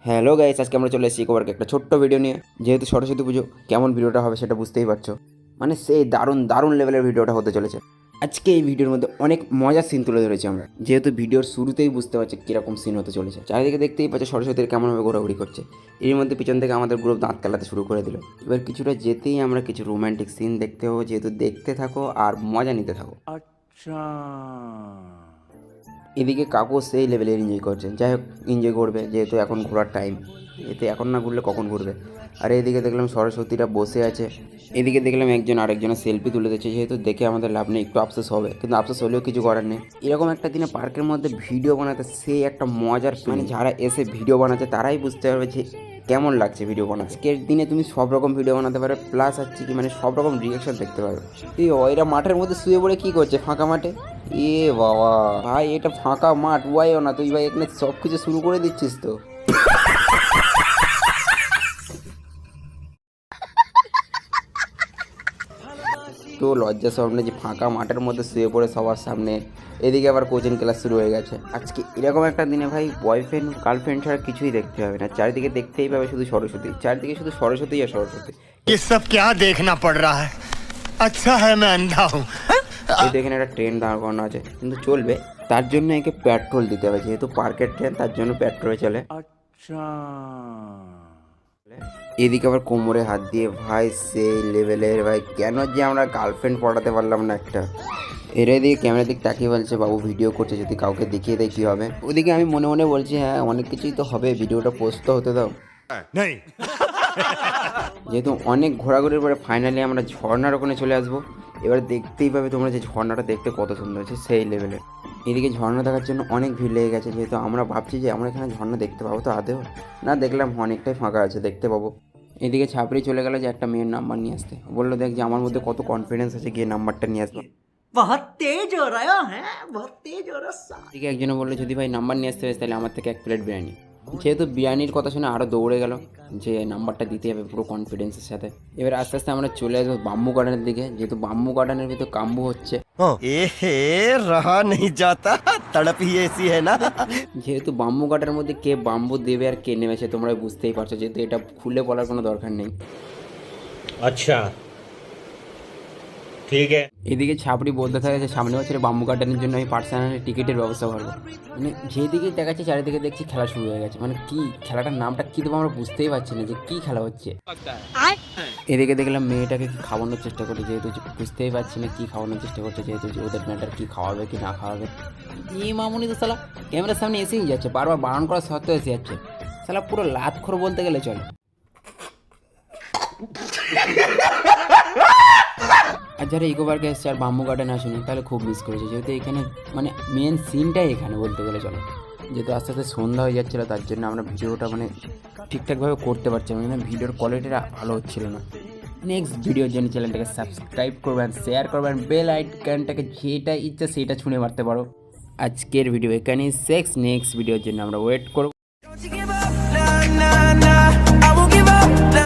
Hello guys, আজকে আমরা চলে এসেছি ইকোপার্কে একটা ছোট্ট ভিডিও নিয়ে। যেহেতু সরস্বতী পুজো, কেমন ভিডিওটা হবে সেটা বুঝতেই পারছো। মানে সেই দারুণ দারুণ লেভেলের ভিডিওটা হতে চলেছে। আজকে এই ভিডিওর মধ্যে অনেক মজার সিন তুলে ধরেছি আমরা, যেহেতু ভিডিওর শুরুতেই বুঝতে পারছি কীরকম সিন হতে চলেছে। চারিদিকে দেখতেই পাচ্ছ সরস্বতীর কেমনভাবে ঘোরাঘুরি করছে। এর মধ্যে পিছন থেকে আমাদের গ্রুপ দাঁত কালাতে শুরু করে দিল। এবার কিছুটা যেতেই আমরা কিছু রোম্যান্টিক সিন দেখতে হবো, যেহেতু দেখতে থাকো আর মজা নিতে থাকো। আচ্ছা, এদিকে কাকু সেই লেভেলে এনজয় করছে। যাই হোক, এনজয় করবে, যেহেতু এখন ঘোরার টাইম। এতে এখন না ঘুরলে কখন ঘুরবে। আর এদিকে দেখলাম সরস্বতীরা বসে আছে। এদিকে দেখলাম একজন আরেকজনের সেলফি তুলে দিচ্ছে, যেহেতু দেখে আমাদের লাভ নেই, একটু আফসোস হবে, কিন্তু আফসোস হলেও কিছু করার নেই। এরকম একটা দিনে পার্কের মধ্যে ভিডিও বানাতে সেই একটা মজার, মানে যারা এসে ভিডিও বানাচ্ছে তারাই বুঝতে পারবে যে কেমন লাগছে ভিডিও বানাতে। আজকের দিনে তুমি সব রকম ভিডিও বানাতে পারো, প্লাস হচ্ছে কি মানে সব রকম রিয়াকশন দেখতে পারো। ওইরা মাঠের মধ্যে শুয়ে পড়ে কি করছে ফাঁকা মাঠে? এ বাবা ভাই, এটা ফাঁকা মাঠ ওয়াইও না তুই ভাই, এখানে সব কিছু শুরু করে দিচ্ছিস তো। তো লজ্জা সামনে যে ফাঁকা মাঠের মধ্যে শুয়ে পড়ে সবার সামনে। এদিকে আবার কোচিং ক্লাস শুরু হয়ে গেছে। আজকে এরকম একটা দিনে ভাই বয়ফ্রেন্ড গার্লফ্রেন্ড ছাড়া কিছুই দেখতে হবে না, চারিদিকে দেখতেই পাবে শুধু সরস্বতী, চারিদিকে শুধু সরস্বতী আর সরস্বতী। ये सब क्या देखना पड़ रहा है। अच्छा है मैं अंधा हूँ। এই দেখেন একটা ট্রেন দাঁড় করানো আছে, কিন্তু চলবে, তার জন্য একে পেট্রোল দিতে হবে, যেহেতু পার্কের ট্রেন তার জন্য পেট্রোলে চলে। আচ্ছা। এদিকে আবার কোমরে হাত দিয়ে ভাই সেই লেভেলের, ভাই কেন যে আমরা গার্লফ্রেন্ড পটাতে পারলাম না একটা। এর দিকে ক্যামেরার দিকে তাকিয়ে বলছে বাবু ভিডিও করছে, যদি কাউকে দেখিয়ে দেয় কী হবে। ওদিকে আমি মনে মনে বলছি হ্যাঁ অনেক কিছুই তো হবে, ভিডিওটা পোস্ট তো হতে দাও। नहीं যেহেতু অনেক ঘোরাঘুরির পরে ফাইনালি আমরা ঝর্ণার ওখানে চলে আসবো। এবার দেখতেই পাবে তোমরা যে ঝর্ণাটা দেখতে কত সুন্দর হচ্ছে সেই লেভেলের। এদিকে ঝর্ণা দেখার জন্য অনেক ভিড় লেগে গেছে, যেহেতু আমরা ভাবছি যে আমরা এখানে ঝর্ণা দেখতে পাবো, তো আদেও না, দেখলাম অনেকটাই ফাঁকা আছে, দেখতে পাবো। এদিকে ছাপড়ি চলে গেল যে একটা মেয়ের নাম্বার নিয়ে আসতে, বললো দেখ যে আমার মধ্যে কত কনফিডেন্স আছে, গিয়ে নাম্বারটা নিয়ে আসবো। बहुत तेज हो रहा है बहुत तेज हो रहा है। এদিকে একজনে বললো যদি ভাই নাম্বার নিয়ে আসতে হবে তাহলে আমার থেকে 1 প্লেট বিরিয়ানি। যেহেতু বিরিয়ানির কথা শুনে আরও দৌড়ে গেল যে নাম্বারটা দিতে হবে পুরো কনফিডেন্সের সাথে। এবার আস্তে আস্তে আমরা চলে আসবো বাম্বু গার্ডেনের দিকে, যেহেতু বাম্বু গার্ডেনের ভিতর কাম্বু হচ্ছে। ए रहा नहीं जाता, तड़प ही ऐसी है ना। যেহেতু বাম্বু গার্ডেনের মধ্যে কে বাম্বু দেবে আর কে নেমেছে তোমরা বুঝতেই পারছো, যেহেতু এটা খুলে বলার কোনো দরকার নেই। अच्छा ठीक है। এদিকে ছাপড়ি বলতে থাকে যে সামনে বছরে বাম্বু গার্ডেনের জন্য আমি পার্সোনালি টিকিটের ব্যবস্থা করবো। মানে যেদিকে দেখাচ্ছি চারিদিকে দেখছি খেলা শুরু হয়ে গেছে, মানে কি খেলাটার নামটা কী দেবো আমরা বুঝতেই পারছি না যে কী খেলা হচ্ছে। এদিকে দেখলাম মেয়েটাকে কি খাওয়ানোর চেষ্টা করছে, যেহেতু বুঝতেই পারছি না কী খাওয়ানোর চেষ্টা করছে, যেহেতু যে ওদের ম্যাটার কী খাওয়াবে কি না খাওয়াবে। এই মামুনি তো শালা ক্যামেরার সামনে এসেই যাচ্ছে, বারবার বারণ করা সত্ত্বেও এসে যাচ্ছে, শালা পুরো লাতখোর বলতে গেলে চলে। আর যারা ইকো পার্কে এসছে আর বাম্বু গার্ডেন আসেনি তাহলে খুব মিস করেছে, যেহেতু এখানে মানে মেন সিনটাই এখানে বলতে গেলে চলে। যেহেতু আস্তে আস্তে সন্ধ্যা হয়ে যাচ্ছিলো তার জন্য আমরা ভিডিওটা মানে ঠিকঠাকভাবে করতে পারছিলাম না, ভিডিওর কোয়ালিটিটা ভালো হচ্ছিল না। নেক্সট ভিডিওর জন্য চ্যানেলটাকে সাবস্ক্রাইব করবেন, শেয়ার করবেন, বেল আইকনটাকে যেটা ইচ্ছা সেটা ছুঁড়ে মারতে পারো। আজকের ভিডিও এখানেই শেষ, নেক্সট ভিডিওর জন্য আমরা ওয়েট করব।